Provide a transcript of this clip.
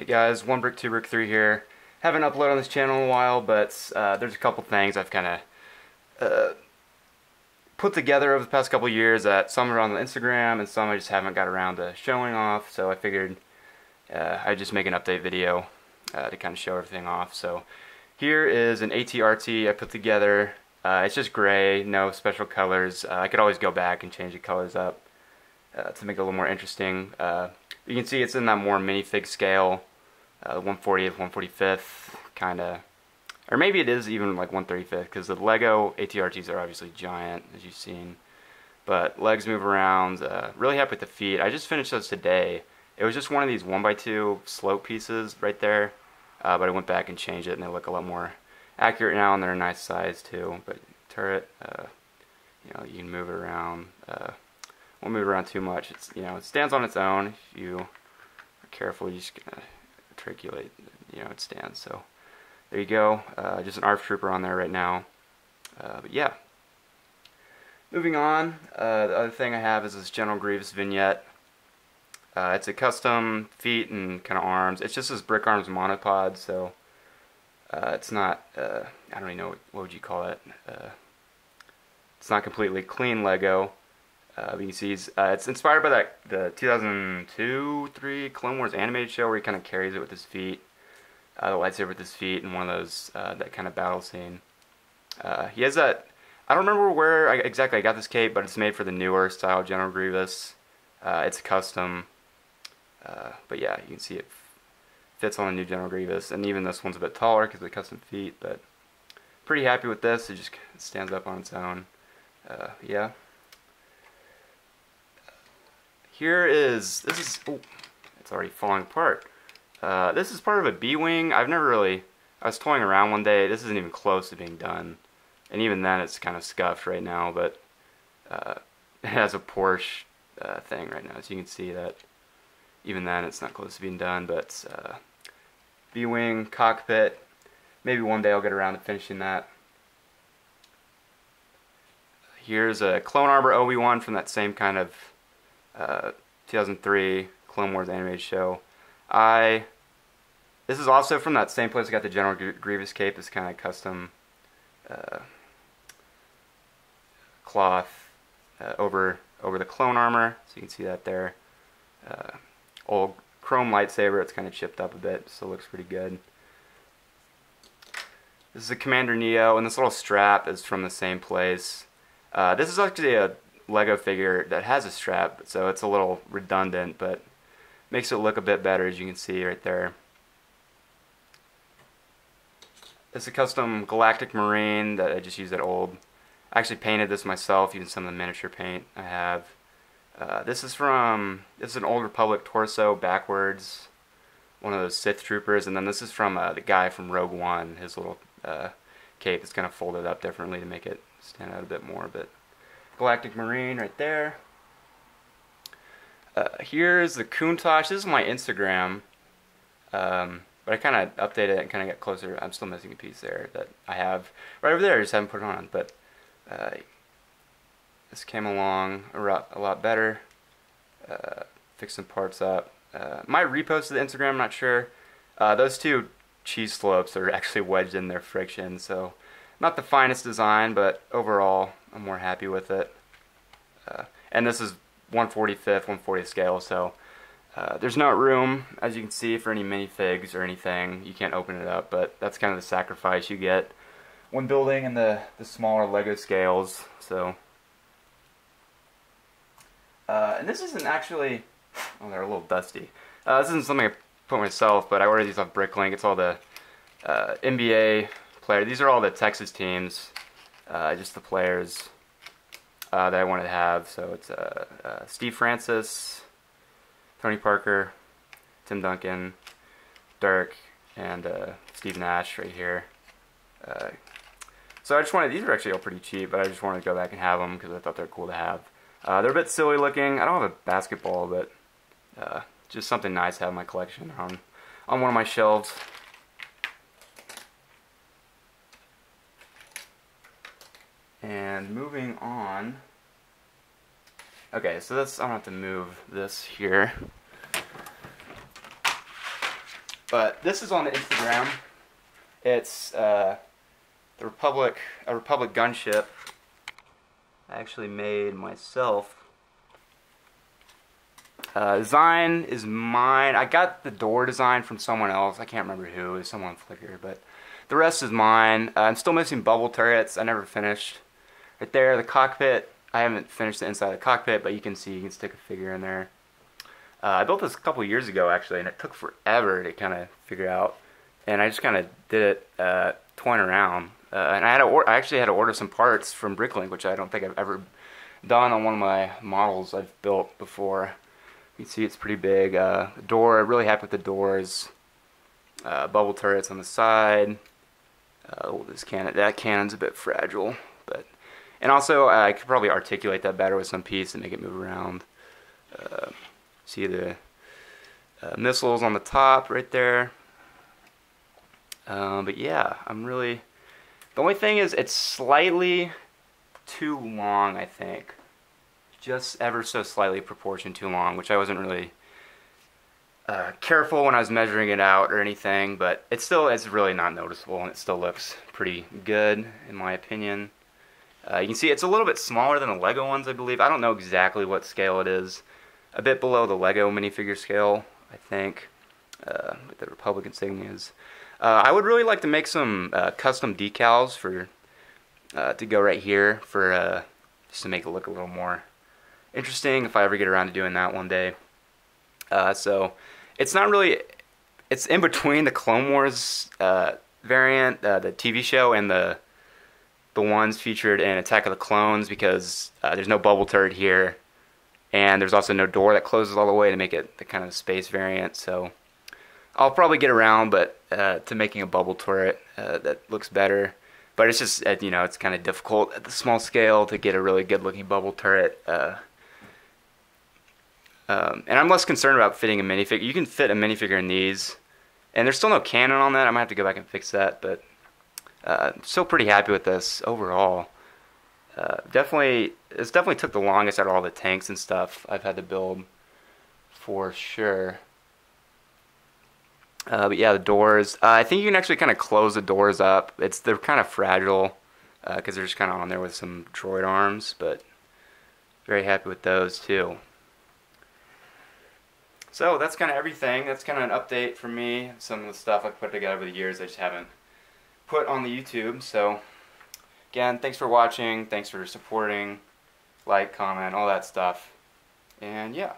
Hey guys, 1Brick2Brick3 here. Haven't uploaded on this channel in a while, but there's a couple things I've kind of put together over the past couple years that some are on Instagram and some I just haven't got around to showing off, so I figured I'd just make an update video to kind of show everything off. So here is an ATRT I put together. It's just gray, no special colors. I could always go back and change the colors up to make it a little more interesting. You can see it's in that more minifig scale, 140th, 145th kind of, or maybe it is even like 135th, because the Lego ATRTs are obviously giant, as you've seen. But legs move around. Really happy with the feet. I just finished those today. It was just one of these 1x2 slope pieces right there, but I went back and changed it, and they look a lot more accurate now, and they're a nice size too. But turret, you can move it around. Won't move around too much. It's, it stands on its own. If you are careful, you're just gonna articulate. It stands. So there you go. Just an ARF trooper on there right now. But yeah. Moving on. The other thing I have is this General Grievous Vignette. It's a custom feet and kind of arms. It's just this brick arms monopod. So it's not. I don't even know what would you call it. It's not completely clean Lego. But you can see it's inspired by the 2002-3 Clone Wars animated show where he kind of carries it with his feet, the lightsaber with his feet, and one of those that kind of battle scene. He has that. I don't remember where exactly I got this cape, but it's made for the newer style General Grievous. It's custom, but yeah, you can see it fits on the new General Grievous, and even this one's a bit taller because of the custom feet. But pretty happy with this. It just stands up on its own. Yeah. This is, oh, it's already falling apart. This is part of a B-wing. I was toying around one day. This isn't even close to being done. And even then it's kind of scuffed right now, but it has a Porsche thing right now. So you can see that even then it's not close to being done, but B-wing, cockpit. Maybe one day I'll get around to finishing that. Here's a Clone Arbor Obi-Wan from that same kind of 2003 Clone Wars animated show. This is also from that same place I got the General Grievous cape. This kind of custom cloth over the clone armor, so you can see that there. Old chrome lightsaber. It's kind of chipped up a bit, so it looks pretty good. This is a Commander Neo, and this little strap is from the same place. This is actually a Lego figure that has a strap, so it's a little redundant, but makes it look a bit better, as you can see right there. It's a custom Galactic Marine that I just used at old. I actually painted this myself using some of the miniature paint I have. This is an Old Republic torso backwards, one of those Sith troopers, and then this is from the guy from Rogue One, his little cape that's kind of folded up differently to make it stand out a bit more, but Galactic Marine right there. Here's the Countach. This is my Instagram, but I kind of updated it and kind of got closer. I'm still missing a piece there that I have right over there. I just haven't put it on, but this came along a lot better. Fixed some parts up. Might repost to the Instagram, I'm not sure. Those two cheese slopes are actually wedged in their friction, so not the finest design, but overall I'm more happy with it. And this is 145th, 140th scale, so there's no room, as you can see, for any minifigs or anything. You can't open it up, but that's kind of the sacrifice you get when building in the smaller Lego scales. So, and this isn't actually, oh, they're a little dusty. This isn't something I put myself, but I ordered these off Bricklink. It's all the NBA players. These are all the Texas teams, just the players that I wanted to have. So it's Steve Francis, Tony Parker, Tim Duncan, Dirk, and Steve Nash right here. So I just wanted, these are actually all pretty cheap, but I just wanted to go back and have them because I thought they're cool to have. They're a bit silly looking. I don't have a basketball, but just something nice to have in my collection on one of my shelves. And moving on. Okay, so that's, I don't have to move this here. But this is on the Instagram. It's a Republic Gunship. I actually made myself. Design is mine. I got the door design from someone else. I can't remember who. It was someone on Flickr, but the rest is mine. I'm still missing bubble turrets. I never finished. Right there, the cockpit. I haven't finished the inside of the cockpit, but you can see, you can stick a figure in there. I built this a couple years ago, actually, and it took forever to kind of figure out. And I just kind of did it toying around. And I actually had to order some parts from Bricklink, which I don't think I've ever done on one of my models I've built before. You can see it's pretty big. The door, really happy with the doors. Bubble turrets on the side. This cannon, that cannon's a bit fragile, but and also I could probably articulate that better with some piece and make it move around. See the missiles on the top right there. But yeah, I'm really. The only thing is it's slightly too long, I think. Just ever so slightly proportioned too long, which I wasn't really careful when I was measuring it out or anything, but it's really not noticeable, and it still looks pretty good in my opinion. You can see it's a little bit smaller than the Lego ones, I believe. I don't know exactly what scale it is. A bit below the Lego minifigure scale, I think, with the Republic insignias. I would really like to make some custom decals for to go right here for just to make it look a little more interesting if I ever get around to doing that one day. So it's not really, it's in between the Clone Wars variant, the TV show, and the ones featured in Attack of the Clones, because there's no bubble turret here, and there's also no door that closes all the way to make it the kind of space variant. So I'll probably get around, but to making a bubble turret that looks better. But it's just, you know, it's kind of difficult at the small scale to get a really good-looking bubble turret. And I'm less concerned about fitting a minifigure. You can fit a minifigure in these, and there's still no cannon on that. I might have to go back and fix that, but still pretty happy with this overall. It's definitely took the longest out of all the tanks and stuff I've had to build, for sure. But yeah, the doors. I think you can actually kind of close the doors up. They're kind of fragile because they're just kind of on there with some droid arms, but very happy with those too. So that's kind of everything. That's kind of an update from me. Some of the stuff I've put together over the years I just haven't put on the YouTube. So again, thanks for watching. Thanks for supporting. Like, comment, all that stuff. And yeah.